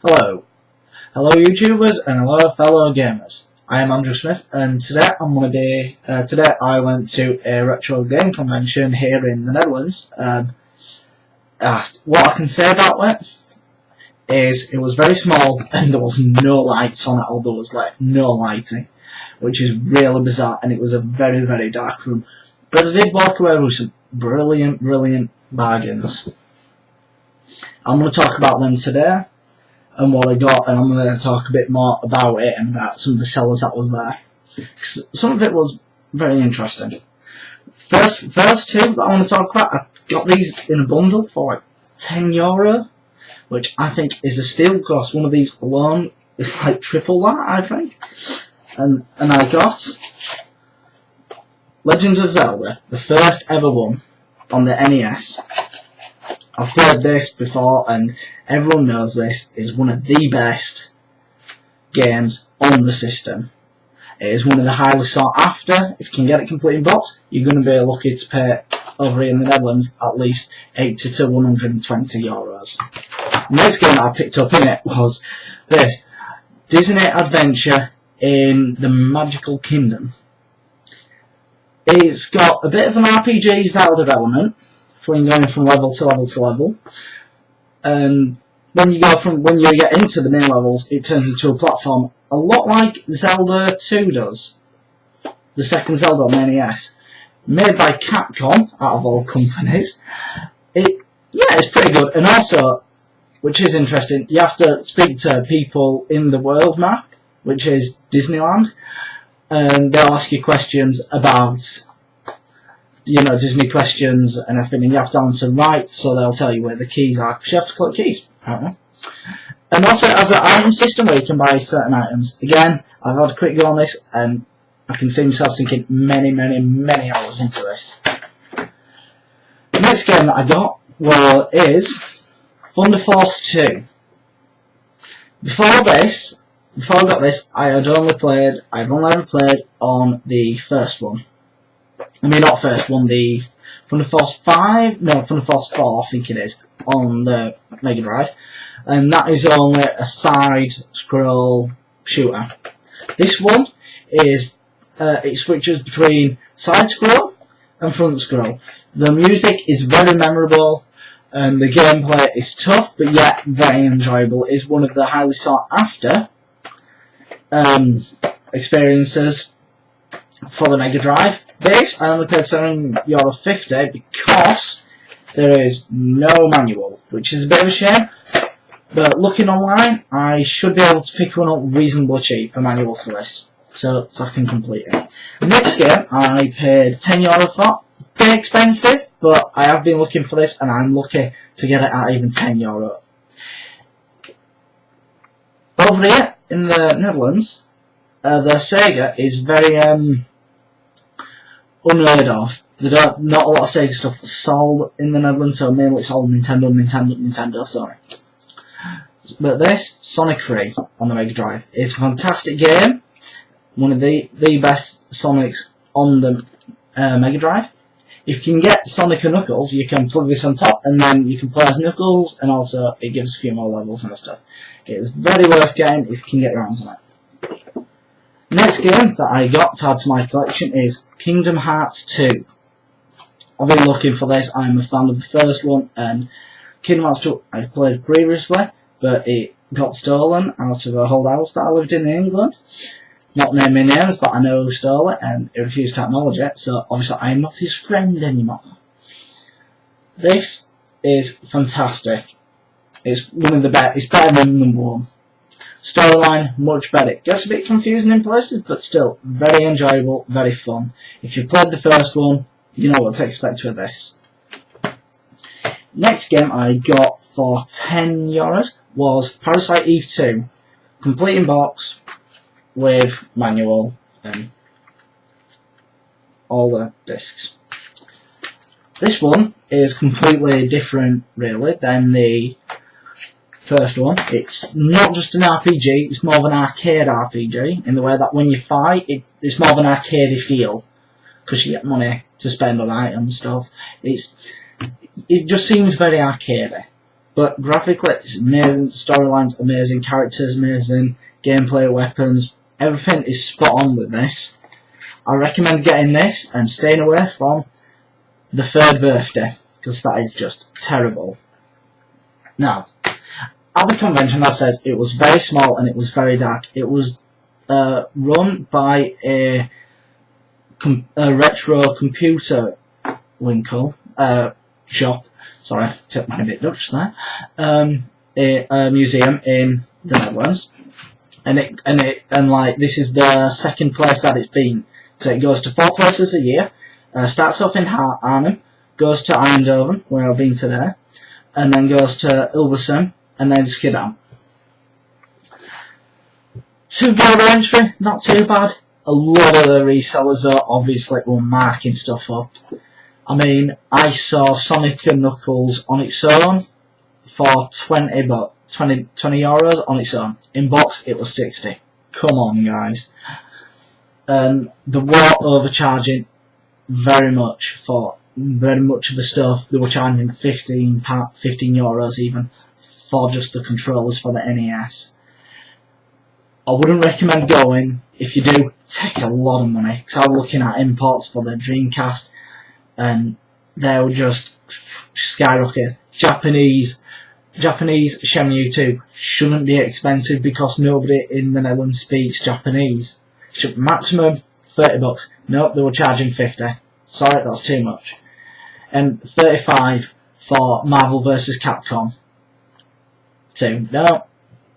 Hello. Hello YouTubers and hello fellow gamers. I am Andrew Smith and today I went to a retro game convention here in the Netherlands. What I can say about it is it was very small and there was no lights on it, or there was like no lighting, which is really bizarre, and it was a very, very dark room. But I did walk away with some brilliant bargains. I'm going to talk about them today and what I got, and I'm going to talk a bit more about it and about some of the sellers that was there. Some of it was very interesting. First two that I want to talk about, I got these in a bundle for like €10, which I think is a steal because one of these alone is like triple that, I think. And I got Legends of Zelda, the first ever one on the NES. I've played this before and everyone knows this is one of the best games on the system. It is one of the highly sought after. If you can get it complete in box, you're going to be lucky to pay over here in the Netherlands at least €80 to €120. The next game that I picked up in it was this Disney Adventure in the Magical Kingdom. It's got a bit of an RPG Zelda element, when going from level to level to level, and when you get into the main levels, it turns into a platform a lot like Zelda 2 does, the second Zelda on the NES, made by Capcom out of all companies. It's pretty good, and also, which is interesting, you have to speak to people in the world map, which is Disneyland, and they'll ask you questions about, Disney questions and everything, and you have to answer right, so they'll tell you where the keys are, because you have to collect keys, apparently. And also it has an item system where you can buy certain items. Again, I've had a quick go on this, and I can see myself sinking many hours into this. The next game that I got is Thunder Force 2. Before I got this, I've only ever played on the first one. I mean, not first one, the Thunder Force 5, no, Thunder Force 4, I think it is, on the Mega Drive, and that is only a side-scroll shooter. This one is, it switches between side-scroll and front-scroll. The music is very memorable, and the gameplay is tough, but yet very enjoyable. It's one of the highly sought-after experiences for the Mega Drive. This, I only paid €7.50 because there is no manual, which is a bit of a shame, but looking online, I should be able to pick one up reasonably cheap, a manual for this, so I can complete it. The next game, I paid €10 for, pretty expensive, but I have been looking for this, and I'm lucky to get it at even €10. Over here, in the Netherlands, the Sega is very, unheard of. Not a lot of Sega stuff sold in the Netherlands, so mainly it's all Nintendo, sorry. But this, Sonic 3 on the Mega Drive, is a fantastic game. One of the best Sonics on the Mega Drive. If you can get Sonic and Knuckles, you can plug this on top, and then you can play as Knuckles, and also it gives a few more levels and stuff. It is very worth getting if you can get your hands on it. Next game that I got to add to my collection is Kingdom Hearts 2. I've been looking for this. I'm a fan of the first one, and Kingdom Hearts 2 I've played previously, but it got stolen out of a old house that I lived in England. Not naming names, but I know who stole it, and he refused to acknowledge it, so obviously I'm not his friend anymore. This is fantastic. It's one of the best. It's better than number one. Storyline, much better. It gets a bit confusing in places, but still, very enjoyable, very fun. If you played the first one, you know what to expect with this. Next game I got for €10 was Parasite Eve 2. Complete in box, with manual, and all the discs. This one is completely different, really, than the first one. It's not just an RPG, it's more of an arcade RPG, in the way that when you fight, it's more of an arcadey feel, because you get money to spend on items and stuff. It just seems very arcadey. But graphically, it's amazing. Storyline's amazing. Characters amazing. Gameplay, weapons, everything is spot on with this. I recommend getting this and staying away from the third birthday, because that is just terrible. Now, at the convention, I said it was very small and it was very dark. It was run by a retro computer shop. Sorry, took my bit Dutch there. A museum in the Netherlands, and like this is the second place that it's been. So it goes to 4 places a year. Starts off in Arnhem, goes to Eindhoven, where I've been today, and then goes to Hilversum, and then Schiedam. £2 entry, not too bad. A lot of the resellers are obviously were marking stuff up. I mean, I saw Sonic and Knuckles on its own for 20 euros on its own. In box, it was 60. Come on, guys. And they were overcharging very much for very much of the stuff. They were charging 15 euros even for just the controllers for the NES. I wouldn't recommend going. If you do, take a lot of money, because I'm looking at imports for the Dreamcast and they'll just skyrocket. Japanese Shenmue 2 shouldn't be expensive because nobody in the Netherlands speaks Japanese. Maximum $30. Nope, they were charging 50. Sorry, that's too much. And 35 for Marvel vs. Capcom 2. No,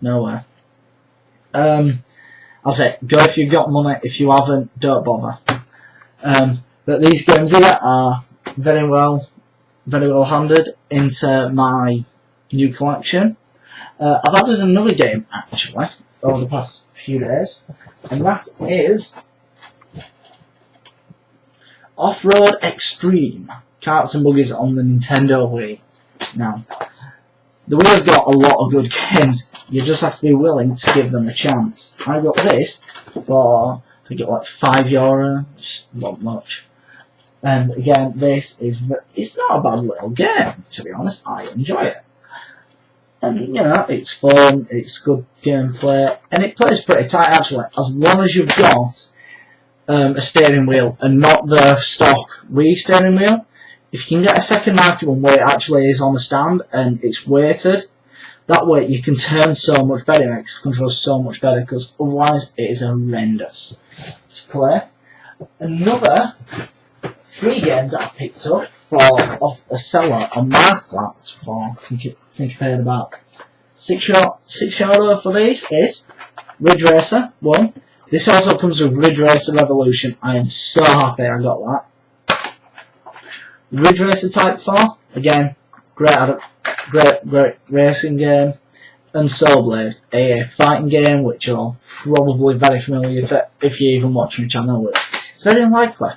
nowhere. I'll say, go if you've got money. If you haven't, don't bother. But these games here are very well handed into my new collection. I've added another game actually over the past few days, and that is Off-Road Extreme Karts and Buggies on the Nintendo Wii. Now, the Wii has got a lot of good games. You just have to be willing to give them a chance. I got this for, I think it was like €5, not much. And again, it's not a bad little game, to be honest. I enjoy it. And, you know, it's fun, it's good gameplay, and it plays pretty tight actually, as long as you've got a steering wheel and not the stock Wii steering wheel. If you can get a second market one where it actually is on a stand and it's weighted, that way you can turn so much better, it makes the controls so much better, because otherwise it is horrendous to play. Another 3 games that I picked up off a seller on Marktplaats for, I think I paid about €6 for these, is Ridge Racer 1. This also comes with Ridge Racer Revolution. I am so happy I got that. Ridge Racer Type 4, again, great racing game. And Soul Blade, a fighting game which you're probably very familiar to if you even watch my channel, which it's very unlikely.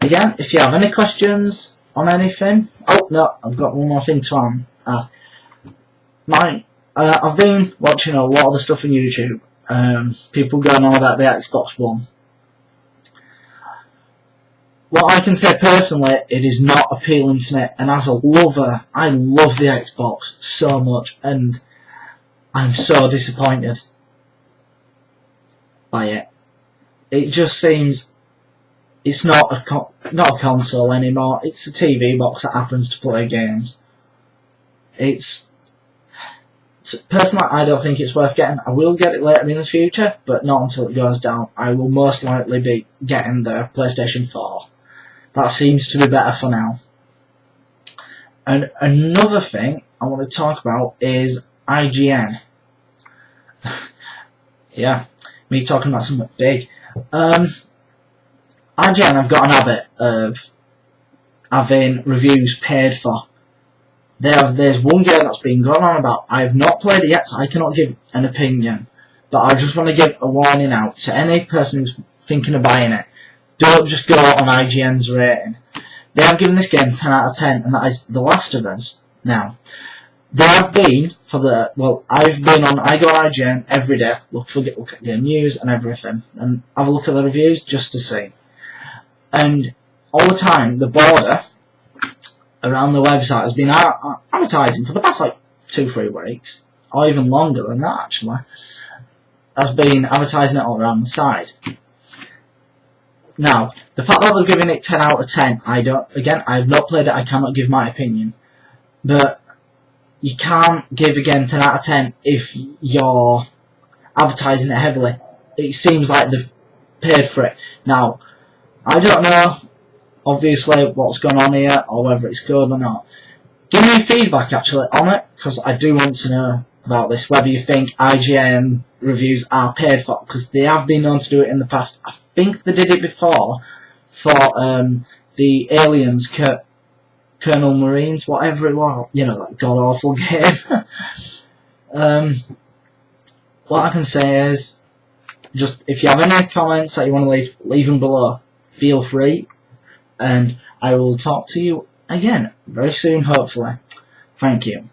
Again, if you have any questions on anything, oh no, I've got one more thing to add. I've been watching a lot of the stuff on YouTube. People going on about the Xbox One. What I can say personally, it is not appealing to me, and as a lover, I love the Xbox so much, and I'm so disappointed by it. It just seems it's not a console anymore. It's a TV box that happens to play games. Personally, I don't think it's worth getting. I will get it later in the future, but not until it goes down. I will most likely be getting the PlayStation 4. That seems to be better for now. And another thing I want to talk about is IGN. Yeah, me talking about something big. IGN, I've got an habit of having reviews paid for. There's one game that's been going on about. I have not played it yet, so I cannot give an opinion. But I just want to give a warning out to any person who's thinking of buying it. Don't just go on IGN's rating. They have given this game 10 out of 10, and that is The Last of Us. Now, there have been I go on IGN every day, look at game news and everything, and have a look at the reviews just to see. And all the time, the border around the website has been advertising for the past like 2-3 weeks, or even longer than that actually, has been advertising it all around the side. Now, the fact that they're giving it 10 out of 10, I have not played it, I cannot give my opinion, but you can't give again 10 out of 10 if you're advertising it heavily. It seems like they've paid for it. Now, I don't know, obviously, what's gone on here, or whether it's good or not. Give me feedback, actually, on it, because I do want to know about this, whether you think IGN reviews are paid for, because they have been known to do it in the past. I think they did it before, for the Aliens, Colonel Marines, whatever it was, you know, that god-awful game. What I can say is, just, if you have any comments that you want to leave them below, feel free, and I will talk to you again very soon, hopefully. Thank you.